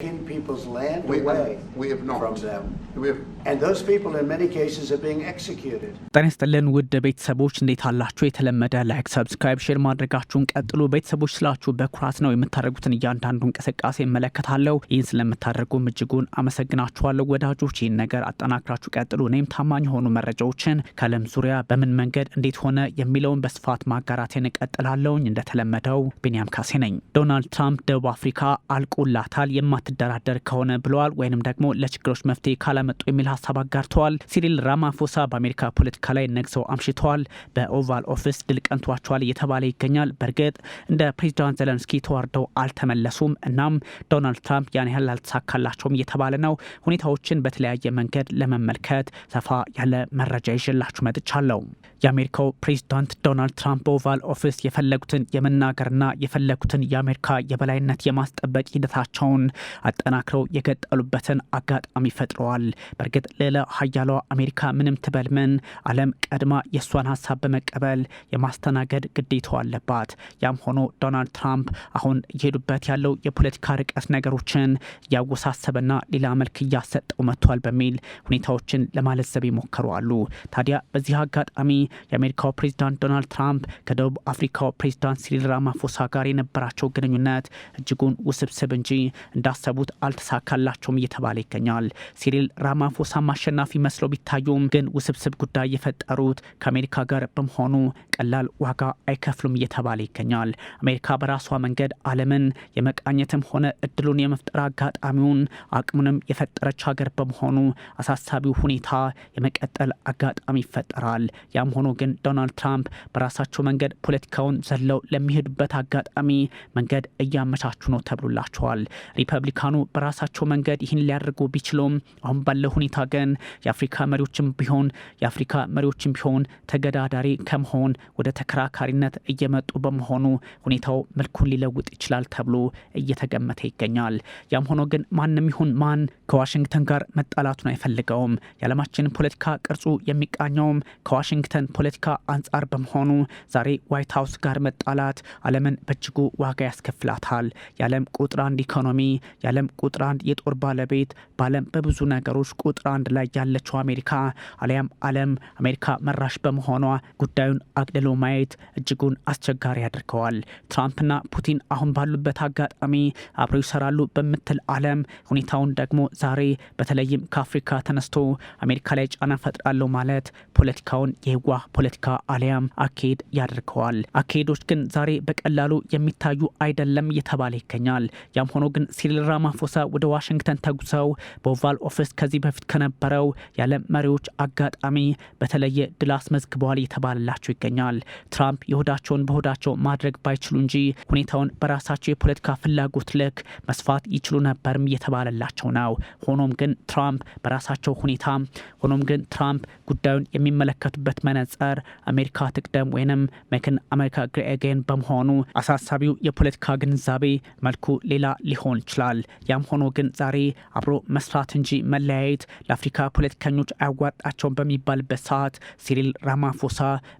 people's land away we have not. from them. And those people in many cases are being executed. ጤና ይስጥልን ውድ ቤተሰቦች እንዴት አላችሁ? የተለመደ ላይክ፣ ሰብስክራይብ፣ ሼር ማድረጋችሁን ቀጥሉ። ቤተሰቦች ስላችሁ በኩራት ነው የምታደርጉትን እያንዳንዱ እንቅስቃሴ እመለከታለሁ። ይህን ስለምታደርጉም እጅጉን አመሰግናችኋለሁ ወዳጆች። ይህን ነገር አጠናክራችሁ ቀጥሉ። እኔም ታማኝ የሆኑ መረጃዎችን ከዓለም ዙሪያ በምን መንገድ እንዴት ሆነ የሚለውን በስፋት ማጋራቴን እቀጥላለሁኝ። እንደተለመደው ቢኒያም ካሴ ነኝ። ዶናልድ ትራምፕ ደቡብ አፍሪካ አልቆላታል የማትደራደር ከሆነ ብለዋል፣ ወይንም ደግሞ ለችግሮች መፍትሄ ካላመጡ የሚል ሀሳብ አጋርተዋል። ሲሪል ራማፎሳ በአሜሪካ ፖለቲካ ላይ ነግሰው አምሽተዋል። በኦቫል ኦፊስ ድል ቀንቷቸዋል እየተባለ ይገኛል። በእርግጥ እንደ ፕሬዚዳንት ዘለንስኪ ተዋርደው አልተመለሱም። እናም ዶናልድ ትራምፕ ያን ያህል አልተሳካላቸውም እየተባለ ነው። ሁኔታዎችን በተለያየ መንገድ ለመመልከት ሰፋ ያለ መረጃ ይዤላችሁ መጥቻለሁ። የአሜሪካው ፕሬዚዳንት ዶናልድ ትራምፕ በኦቫል ኦፊስ የፈለጉትን የመናገርና የፈለጉትን የአሜሪካ የበላይነት የማስጠበቅ ሂደታቸውን አጠናክረው የገጠሉበትን አጋጣሚ ፈጥረዋል። በእርግጥ ሌላ ሀያሏ አሜሪካ ምንም ትበልምን ዓለም ቀድማ የእሷን ሀሳብ በመቀበል የማስተናገድ ግዴታው አለባት። ያም ሆኖ ዶናልድ ትራምፕ አሁን እየሄዱበት ያለው የፖለቲካ ርቀት ነገሮችን እያወሳሰበና ሌላ መልክ እያሰጠው መጥቷል በሚል ሁኔታዎችን ለማለዘብ ይሞክሩ አሉ። ታዲያ በዚህ አጋጣሚ የአሜሪካው ፕሬዚዳንት ዶናልድ ትራምፕ ከደቡብ አፍሪካው ፕሬዚዳንት ሲሪል ራማፎሳ ጋር የነበራቸው ግንኙነት እጅጉን ውስብስብ እንጂ እንዳሰቡት አልተሳካላቸውም እየተባለ ይገኛል። ሲሪል ራማፎሳ አሸናፊ መስለው ቢታዩም ግን ውስብስብ ጉዳይ የፈጠሩት ከአሜሪካ ጋር በመሆኑ ቀላል ዋጋ አይከፍሉም እየተባለ ይገኛል። አሜሪካ በራሷ መንገድ ዓለምን የመቃኘትም ሆነ እድሉን የመፍጠር አጋጣሚውን አቅሙንም የፈጠረች ሀገር በመሆኑ አሳሳቢው ሁኔታ የመቀጠል አጋጣሚ ይፈጠራል። ያም ሆኖ ግን ዶናልድ ትራምፕ በራሳቸው መንገድ ፖለቲካውን ዘለው ለሚሄዱበት አጋጣሚ መንገድ እያመቻቹ ነው ተብሎላቸዋል። ሪፐብሊካኑ በራሳቸው መንገድ ይህን ሊያደርጉ ቢችሉም አሁን ባለው ሁኔታ ግን የአፍሪካ መሪዎችም ቢሆን ተገዳዳሪ ከመሆን ወደ ተከራካሪነት እየመጡ በመሆኑ ሁኔታው መልኩን ሊለውጥ ይችላል ተብሎ እየተገመተ ይገኛል። ያም ሆኖ ግን ማንም ይሁን ማን ከዋሽንግተን ጋር መጣላቱን አይፈልገውም። የዓለማችን ፖለቲካ ቅርጹ የሚቃኘውም ከዋሽንግተን ፖለቲካ አንጻር በመሆኑ ዛሬ ዋይት ሀውስ ጋር መጣላት ዓለምን በእጅጉ ዋጋ ያስከፍላታል። የዓለም ቁጥር አንድ ኢኮኖሚ፣ የዓለም ቁጥር አንድ የጦር ባለቤት፣ በዓለም በብዙ ነገሮች ቁጥር አንድ ላይ ያለችው አሜሪካ አሊያም ዓለም አሜሪካ መራሽ በመሆኗ ጉዳዩን አቅልሎ ማየት እጅጉን አስቸጋሪ ያደርገዋል። ትራምፕና ፑቲን አሁን ባሉበት አጋጣሚ አብረው ይሰራሉ በምትል ዓለም ሁኔታውን ደግሞ ዛሬ በተለይም ከአፍሪካ ተነስቶ አሜሪካ ላይ ጫና ፈጥራለሁ ማለት ፖለቲካውን የህዋህ ፖለቲካ አሊያም አካሄድ ያደርገዋል። አካሄዶች ግን ዛሬ በቀላሉ የሚታዩ አይደለም እየተባለ ይገኛል። ያም ሆኖ ግን ሲሪል ራማፎሳ ወደ ዋሽንግተን ተጉዘው በኦቫል ኦፊስ ከዚህ በፊት ከነበረው የዓለም መሪዎች አጋጣሚ በተለየ ድል አስመዝግበዋል እየተባለላቸው ይገኛል። ትራምፕ የሆዳቸውን በሆዳቸው ማድረግ ባይችሉ እንጂ ሁኔታውን በራሳቸው የፖለቲካ ፍላጎት ልክ መስፋት ይችሉ ነበርም እየተባለላቸው ነው። ሆኖም ግን ትራምፕ ጉዳዩን የሚመለከቱበት መነጽር አሜሪካ ትቅደም ወይንም ሜክን አሜሪካ ግሬት አጌን በመሆኑ አሳሳቢው የፖለቲካ ግንዛቤ መልኩ ሌላ ሊሆን ይችላል። ያም ሆኖ ግን ዛሬ አብሮ መስራት እንጂ መለያየት ለአፍሪካ ፖለቲከኞች አያዋጣቸውም በሚባልበት ሰዓት ሲሪል ራማፎሳ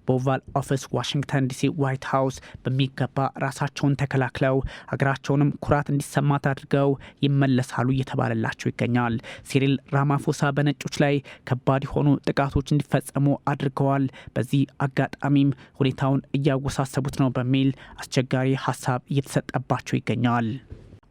በኦቫል ኦፊስ ዋሽንግተን ዲሲ ዋይት ሀውስ በሚገባ ራሳቸውን ተከላክለው ሀገራቸውንም ኩራት እንዲሰማት አድርገው ይመለሳሉ እየተባለላቸው ይገኛል። ሲሪል ራማፎሳ በነጮች ላይ ከባድ የሆኑ ጥቃቶች እንዲፈጸሙ አድርገዋል። በዚህ አጋጣሚም ሁኔታውን እያወሳሰቡት ነው በሚል አስቸጋሪ ሀሳብ እየተሰጠባቸው ይገኛል።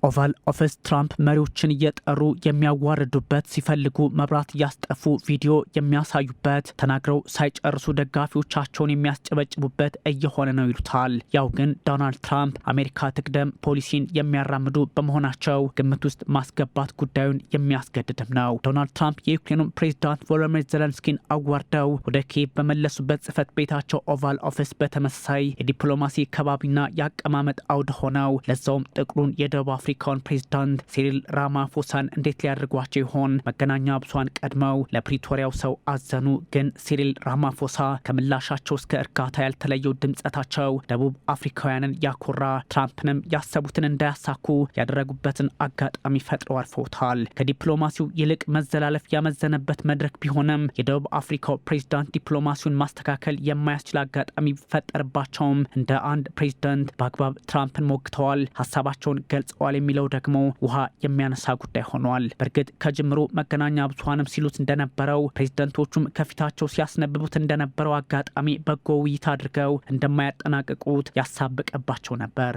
ኦቫል ኦፊስ ትራምፕ መሪዎችን እየጠሩ የሚያዋርዱበት፣ ሲፈልጉ መብራት እያስጠፉ ቪዲዮ የሚያሳዩበት፣ ተናግረው ሳይጨርሱ ደጋፊዎቻቸውን የሚያስጨበጭቡበት እየሆነ ነው ይሉታል። ያው ግን ዶናልድ ትራምፕ አሜሪካ ትቅደም ፖሊሲን የሚያራምዱ በመሆናቸው ግምት ውስጥ ማስገባት ጉዳዩን የሚያስገድድም ነው። ዶናልድ ትራምፕ የዩክሬኑን ፕሬዚዳንት ቮሎዲሚር ዘለንስኪን አዋርደው ወደ ኪየቭ በመለሱበት ጽህፈት ቤታቸው ኦቫል ኦፊስ በተመሳሳይ የዲፕሎማሲ ከባቢና የአቀማመጥ አውድ ሆነው ለዛውም ጥቁሩን የደቡብ አፍሪካውን ፕሬዚዳንት ሲሪል ራማፎሳን እንዴት ሊያደርጓቸው ይሆን? መገናኛ ብዙሃን ቀድመው ለፕሪቶሪያው ሰው አዘኑ። ግን ሲሪል ራማፎሳ ከምላሻቸው እስከ እርካታ ያልተለየው ድምጸታቸው ደቡብ አፍሪካውያንን ያኮራ፣ ትራምፕንም ያሰቡትን እንዳያሳኩ ያደረጉበትን አጋጣሚ ፈጥረው አልፈውታል። ከዲፕሎማሲው ይልቅ መዘላለፍ ያመዘነበት መድረክ ቢሆንም የደቡብ አፍሪካው ፕሬዚዳንት ዲፕሎማሲውን ማስተካከል የማያስችል አጋጣሚ ቢፈጠርባቸውም እንደ አንድ ፕሬዚዳንት በአግባብ ትራምፕን ሞግተዋል፣ ሀሳባቸውን ገልጸዋል የሚለው ደግሞ ውሃ የሚያነሳ ጉዳይ ሆኗል። በእርግጥ ከጅምሩ መገናኛ ብዙሃንም ሲሉት እንደነበረው ፕሬዝደንቶቹም ከፊታቸው ሲያስነብቡት እንደነበረው አጋጣሚ በጎ ውይይት አድርገው እንደማያጠናቅቁት ያሳበቀባቸው ነበር።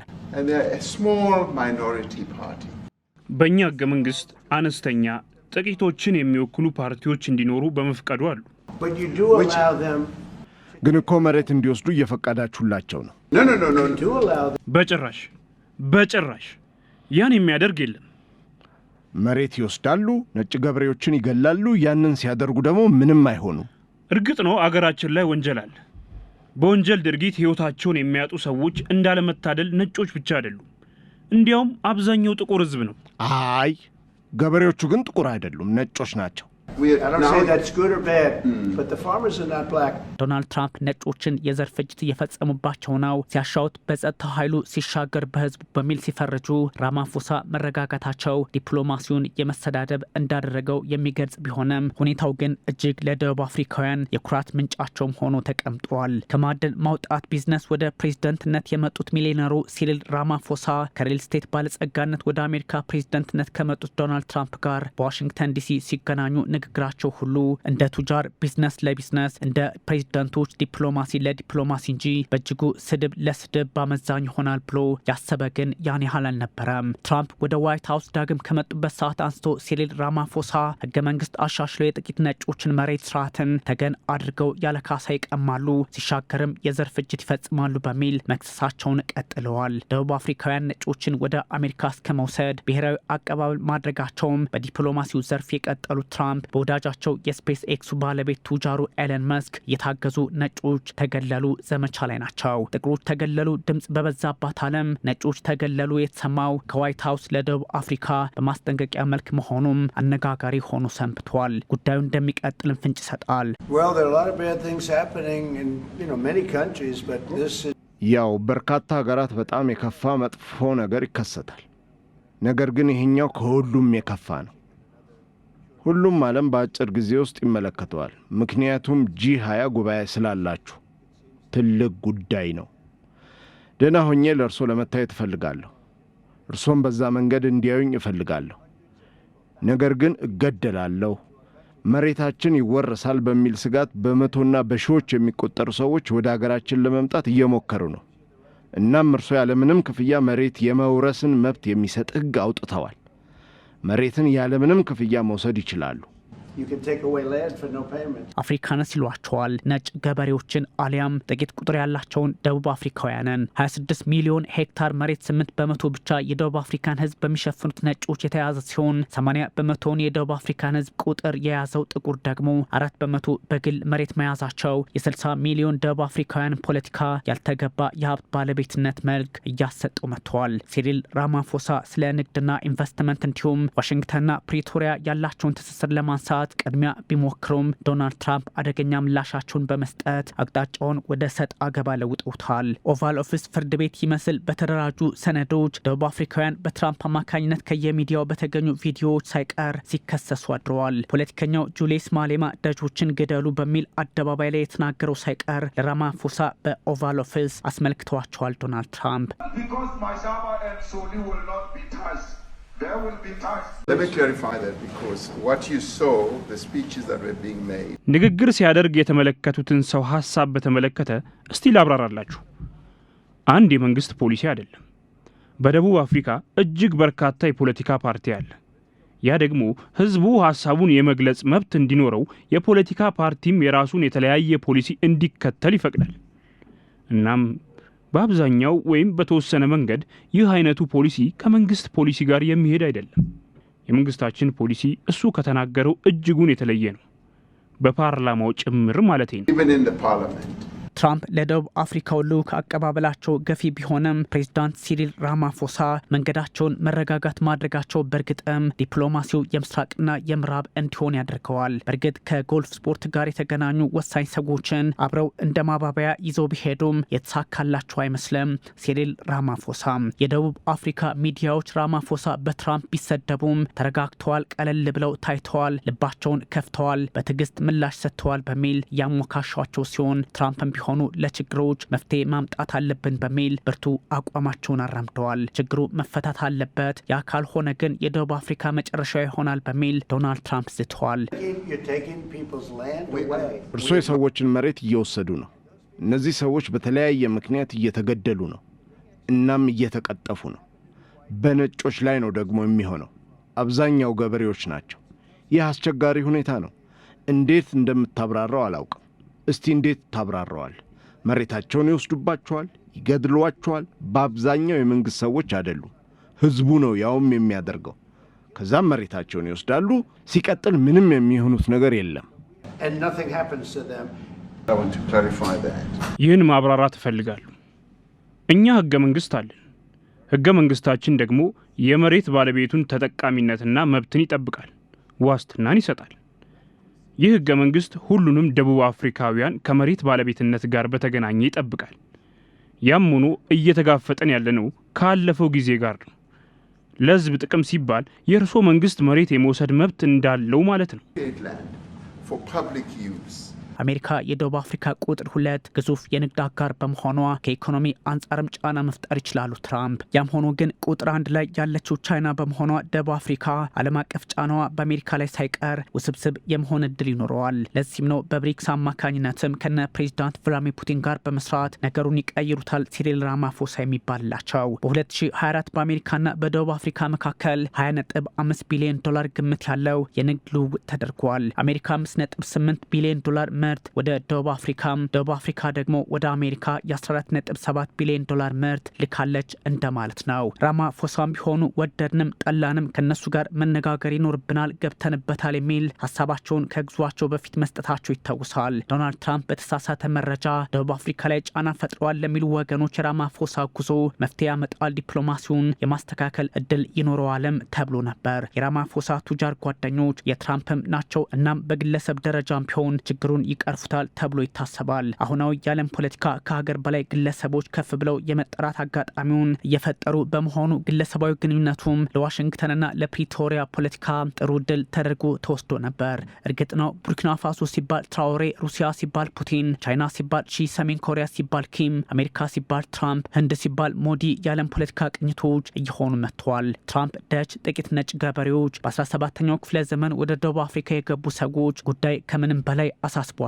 በእኛ ህገ መንግስት አነስተኛ ጥቂቶችን የሚወክሉ ፓርቲዎች እንዲኖሩ በመፍቀዱ አሉ። ግን እኮ መሬት እንዲወስዱ እየፈቀዳችሁላቸው ነው። በጭራሽ ያን የሚያደርግ የለም። መሬት ይወስዳሉ፣ ነጭ ገበሬዎችን ይገላሉ። ያንን ሲያደርጉ ደግሞ ምንም አይሆኑ። እርግጥ ነው አገራችን ላይ ወንጀል አለ። በወንጀል ድርጊት ህይወታቸውን የሚያጡ ሰዎች እንዳለመታደል ነጮች ብቻ አይደሉም። እንዲያውም አብዛኛው ጥቁር ህዝብ ነው። አይ ገበሬዎቹ ግን ጥቁር አይደሉም፣ ነጮች ናቸው። ዶናልድ ትራምፕ ነጮችን የዘር ፍጅት እየፈጸሙባቸው ነው፣ ሲያሻውት በጸጥታ ኃይሉ ሲሻገር በህዝቡ በሚል ሲፈርጁ ራማፎሳ መረጋጋታቸው ዲፕሎማሲውን የመሰዳደብ እንዳደረገው የሚገልጽ ቢሆንም ሁኔታው ግን እጅግ ለደቡብ አፍሪካውያን የኩራት ምንጫቸውም ሆኖ ተቀምጧል። ከማዕድን ማውጣት ቢዝነስ ወደ ፕሬዝደንትነት የመጡት ሚሊዮነሩ ሲሪል ራማፎሳ ከሪል ስቴት ባለጸጋነት ወደ አሜሪካ ፕሬዝደንትነት ከመጡት ዶናልድ ትራምፕ ጋር በዋሽንግተን ዲሲ ሲገናኙ ንግግራቸው ሁሉ እንደ ቱጃር ቢዝነስ ለቢዝነስ እንደ ፕሬዝደንቶች ዲፕሎማሲ ለዲፕሎማሲ እንጂ በእጅጉ ስድብ ለስድብ በአመዛኝ ይሆናል ብሎ ያሰበ ግን ያን ያህል አልነበረም። ትራምፕ ወደ ዋይት ሀውስ ዳግም ከመጡበት ሰዓት አንስቶ ሲሪል ራማፎሳ ህገ መንግስት አሻሽለው የጥቂት ነጮችን መሬት ስርዓትን ተገን አድርገው ያለ ካሳ ይቀማሉ፣ ሲሻገርም የዘር ፍጅት ይፈጽማሉ በሚል መክሰሳቸውን ቀጥለዋል። ደቡብ አፍሪካውያን ነጮችን ወደ አሜሪካ እስከ መውሰድ ብሔራዊ አቀባበል ማድረጋቸውም በዲፕሎማሲው ዘርፍ የቀጠሉት ትራምፕ በወዳጃቸው የስፔስ ኤክሱ ባለቤት ቱጃሩ ኤለን መስክ የታገዙ ነጮች ተገለሉ ዘመቻ ላይ ናቸው። ጥቁሮች ተገለሉ ድምፅ በበዛባት ዓለም ነጮች ተገለሉ የተሰማው ከዋይት ሀውስ ለደቡብ አፍሪካ በማስጠንቀቂያ መልክ መሆኑም አነጋጋሪ ሆኖ ሰንብቷል። ጉዳዩ እንደሚቀጥልም ፍንጭ ይሰጣል። ያው በርካታ ሀገራት በጣም የከፋ መጥፎ ነገር ይከሰታል። ነገር ግን ይሄኛው ከሁሉም የከፋ ነው። ሁሉም ዓለም በአጭር ጊዜ ውስጥ ይመለከተዋል። ምክንያቱም G20 ጉባኤ ስላላችሁ ትልቅ ጉዳይ ነው። ደህና ሆኜ ለእርሶ ለመታየት እፈልጋለሁ። እርሶም በዛ መንገድ እንዲያዩኝ እፈልጋለሁ። ነገር ግን እገደላለሁ፣ መሬታችን ይወረሳል በሚል ስጋት በመቶና በሺዎች የሚቆጠሩ ሰዎች ወደ አገራችን ለመምጣት እየሞከሩ ነው። እናም እርሶ ያለምንም ክፍያ መሬት የመውረስን መብት የሚሰጥ ሕግ አውጥተዋል። መሬትን ያለምንም ክፍያ መውሰድ ይችላሉ። አፍሪካንስ ይሏቸዋል። ነጭ ገበሬዎችን አሊያም ጥቂት ቁጥር ያላቸውን ደቡብ አፍሪካውያንን 26 ሚሊዮን ሄክታር መሬት 8 በመቶ ብቻ የደቡብ አፍሪካን ህዝብ በሚሸፍኑት ነጮች የተያዘ ሲሆን 80 በመቶውን የደቡብ አፍሪካን ህዝብ ቁጥር የያዘው ጥቁር ደግሞ 4 በመቶ በግል መሬት መያዛቸው የ60 ሚሊዮን ደቡብ አፍሪካውያን ፖለቲካ ያልተገባ የሀብት ባለቤትነት መልክ እያሰጠው መጥተዋል። ሲሪል ራማፎሳ ስለ ንግድና ኢንቨስትመንት እንዲሁም ዋሽንግተንና ፕሪቶሪያ ያላቸውን ትስስር ለማንሳት ቅድሚያ ቢሞክሩም ዶናልድ ትራምፕ አደገኛ ምላሻቸውን በመስጠት አቅጣጫውን ወደ ሰጥ አገባ ለውጠውታል። ኦቫል ኦፊስ ፍርድ ቤት ይመስል በተደራጁ ሰነዶች ደቡብ አፍሪካውያን በትራምፕ አማካኝነት ከየሚዲያው በተገኙ ቪዲዮዎች ሳይቀር ሲከሰሱ አድረዋል። ፖለቲከኛው ጁሊየስ ማሌማ ደጆችን ግደሉ በሚል አደባባይ ላይ የተናገረው ሳይቀር ለራማፎሳ በኦቫል ኦፊስ አስመልክተዋቸዋል። ዶናልድ ትራምፕ ንግግር ሲያደርግ የተመለከቱትን ሰው ሐሳብ በተመለከተ እስቲ ላብራራላችሁ። አንድ የመንግስት ፖሊሲ አይደለም። በደቡብ አፍሪካ እጅግ በርካታ የፖለቲካ ፓርቲ አለ። ያ ደግሞ ህዝቡ ሐሳቡን የመግለጽ መብት እንዲኖረው የፖለቲካ ፓርቲም የራሱን የተለያየ ፖሊሲ እንዲከተል ይፈቅዳል። እናም በአብዛኛው ወይም በተወሰነ መንገድ ይህ አይነቱ ፖሊሲ ከመንግስት ፖሊሲ ጋር የሚሄድ አይደለም። የመንግስታችን ፖሊሲ እሱ ከተናገረው እጅጉን የተለየ ነው። በፓርላማው ጭምር ማለት ነው። ትራምፕ ለደቡብ አፍሪካው ልዑክ አቀባበላቸው ገፊ ቢሆንም ፕሬዝዳንት ሲሪል ራማፎሳ መንገዳቸውን መረጋጋት ማድረጋቸው በእርግጥም ዲፕሎማሲው የምስራቅና የምዕራብ እንዲሆን ያደርገዋል። በእርግጥ ከጎልፍ ስፖርት ጋር የተገናኙ ወሳኝ ሰዎችን አብረው እንደ ማባበያ ይዘው ቢሄዱም የተሳካላቸው አይመስልም። ሲሪል ራማፎሳ የደቡብ አፍሪካ ሚዲያዎች ራማፎሳ በትራምፕ ቢሰደቡም ተረጋግተዋል፣ ቀለል ብለው ታይተዋል፣ ልባቸውን ከፍተዋል፣ በትዕግስት ምላሽ ሰጥተዋል በሚል ያሞካሿቸው ሲሆን ትራምፕም ቢሆን የሚሆኑ ለችግሮች መፍትሄ ማምጣት አለብን በሚል ብርቱ አቋማቸውን አራምደዋል። ችግሩ መፈታት አለበት፣ ያ ካልሆነ ግን የደቡብ አፍሪካ መጨረሻ ይሆናል በሚል ዶናልድ ትራምፕ ዝተዋል። እርሶ የሰዎችን መሬት እየወሰዱ ነው። እነዚህ ሰዎች በተለያየ ምክንያት እየተገደሉ ነው፣ እናም እየተቀጠፉ ነው። በነጮች ላይ ነው ደግሞ የሚሆነው። አብዛኛው ገበሬዎች ናቸው። ይህ አስቸጋሪ ሁኔታ ነው። እንዴት እንደምታብራራው አላውቅም። እስቲ እንዴት ታብራራዋል? መሬታቸውን ይወስዱባቸዋል፣ ይገድሏቸዋል። በአብዛኛው የመንግሥት ሰዎች አይደሉም፣ ሕዝቡ ነው ያውም የሚያደርገው። ከዛም መሬታቸውን ይወስዳሉ። ሲቀጥል ምንም የሚሆኑት ነገር የለም። ይህን ማብራራት እፈልጋለሁ። እኛ ሕገ መንግሥት አለን። ሕገ መንግሥታችን ደግሞ የመሬት ባለቤቱን ተጠቃሚነትና መብትን ይጠብቃል፣ ዋስትናን ይሰጣል። ይህ ሕገ መንግሥት ሁሉንም ደቡብ አፍሪካውያን ከመሬት ባለቤትነት ጋር በተገናኘ ይጠብቃል። ያም ሆኖ እየተጋፈጠን ያለነው ካለፈው ጊዜ ጋር ነው። ለሕዝብ ጥቅም ሲባል የእርሶ መንግሥት መሬት የመውሰድ መብት እንዳለው ማለት ነው። አሜሪካ የደቡብ አፍሪካ ቁጥር 2 ግዙፍ የንግድ አጋር በመሆኗ ከኢኮኖሚ አንጻርም ጫና መፍጠር ይችላሉ ትራምፕ። ያም ሆኖ ግን ቁጥር 1 ላይ ያለችው ቻይና በመሆኗ ደቡብ አፍሪካ ዓለም አቀፍ ጫናዋ በአሜሪካ ላይ ሳይቀር ውስብስብ የመሆን እድል ይኖረዋል። ለዚህም ነው በብሪክስ አማካኝነትም ከነ ፕሬዚዳንት ቭላድሚር ፑቲን ጋር በመስራት ነገሩን ይቀይሩታል ሲሪል ራማፎሳ የሚባልላቸው። በ2024 በአሜሪካና በደቡብ አፍሪካ መካከል $20.5 ቢሊዮን ግምት ያለው የንግድ ልውውጥ ተደርጓል። አሜሪካ $5.8 ቢሊዮን ምርት ወደ ደቡብ አፍሪካም፣ ደቡብ አፍሪካ ደግሞ ወደ አሜሪካ የ14.7 ቢሊዮን ምርት ልካለች እንደማለት ነው። ራማፎሳም ቢሆኑ ወደድንም ጠላንም ከነሱ ጋር መነጋገር ይኖርብናል፣ ገብተንበታል የሚል ሀሳባቸውን ከግዟቸው በፊት መስጠታቸው ይታወሳል። ዶናልድ ትራምፕ በተሳሳተ መረጃ ደቡብ አፍሪካ ላይ ጫና ፈጥረዋል ለሚሉ ወገኖች የራማፎሳ ጉዞ መፍትሄ ያመጣል፣ ዲፕሎማሲውን የማስተካከል እድል ይኖረዋልም ተብሎ ነበር። የራማፎሳ ቱጃር ጓደኞች የትራምፕም ናቸው። እናም በግለሰብ ደረጃም ቢሆን ችግሩን ይቀርፉታል ተብሎ ይታሰባል። አሁናዊ የዓለም ፖለቲካ ከሀገር በላይ ግለሰቦች ከፍ ብለው የመጠራት አጋጣሚውን እየፈጠሩ በመሆኑ ግለሰባዊ ግንኙነቱም ለዋሽንግተንና ለፕሪቶሪያ ፖለቲካ ጥሩ ድል ተደርጎ ተወስዶ ነበር። እርግጥ ነው ቡርኪና ፋሶ ሲባል ትራኦሬ፣ ሩሲያ ሲባል ፑቲን፣ ቻይና ሲባል ሺ፣ ሰሜን ኮሪያ ሲባል ኪም፣ አሜሪካ ሲባል ትራምፕ፣ ህንድ ሲባል ሞዲ የዓለም ፖለቲካ ቅኝቶች እየሆኑ መጥተዋል። ትራምፕ ደች ጥቂት ነጭ ገበሬዎች በ17ኛው ክፍለ ዘመን ወደ ደቡብ አፍሪካ የገቡ ሰዎች ጉዳይ ከምንም በላይ አሳስቧል።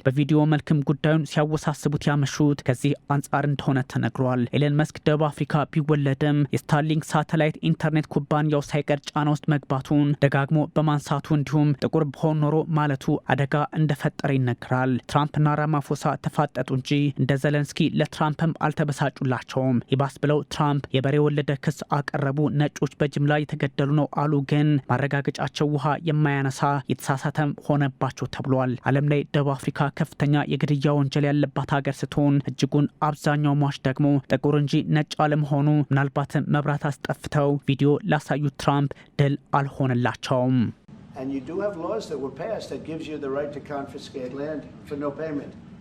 በቪዲዮ መልክም ጉዳዩን ሲያወሳስቡት ያመሹት ከዚህ አንጻር እንደሆነ ተነግሯል። ኤለን መስክ ደቡብ አፍሪካ ቢወለድም የስታርሊንክ ሳተላይት ኢንተርኔት ኩባንያው ሳይቀር ጫና ውስጥ መግባቱን ደጋግሞ በማንሳቱ እንዲሁም ጥቁር በሆን ኖሮ ማለቱ አደጋ እንደፈጠረ ይነገራል። ትራምፕና ራማፎሳ ተፋጠጡ እንጂ እንደ ዘለንስኪ ለትራምፕም አልተበሳጩላቸውም። ይባስ ብለው ትራምፕ የበሬ ወለደ ክስ አቀረቡ። ነጮች በጅምላ የተገደሉ ነው አሉ። ግን ማረጋገጫቸው ውሃ የማያነሳ የተሳሳተም ሆነባቸው ተብሏል። ዓለም ላይ ደቡብ አፍሪካ ከፍተኛ የግድያ ወንጀል ያለባት ሀገር ስትሆን እጅጉን አብዛኛው ሟች ደግሞ ጥቁር እንጂ ነጭ አለመሆኑ ምናልባትም መብራት አስጠፍተው ቪዲዮ ላሳዩት ትራምፕ ድል አልሆነላቸውም። And you do have laws that were passed that gives you the right to confiscate land for no payment.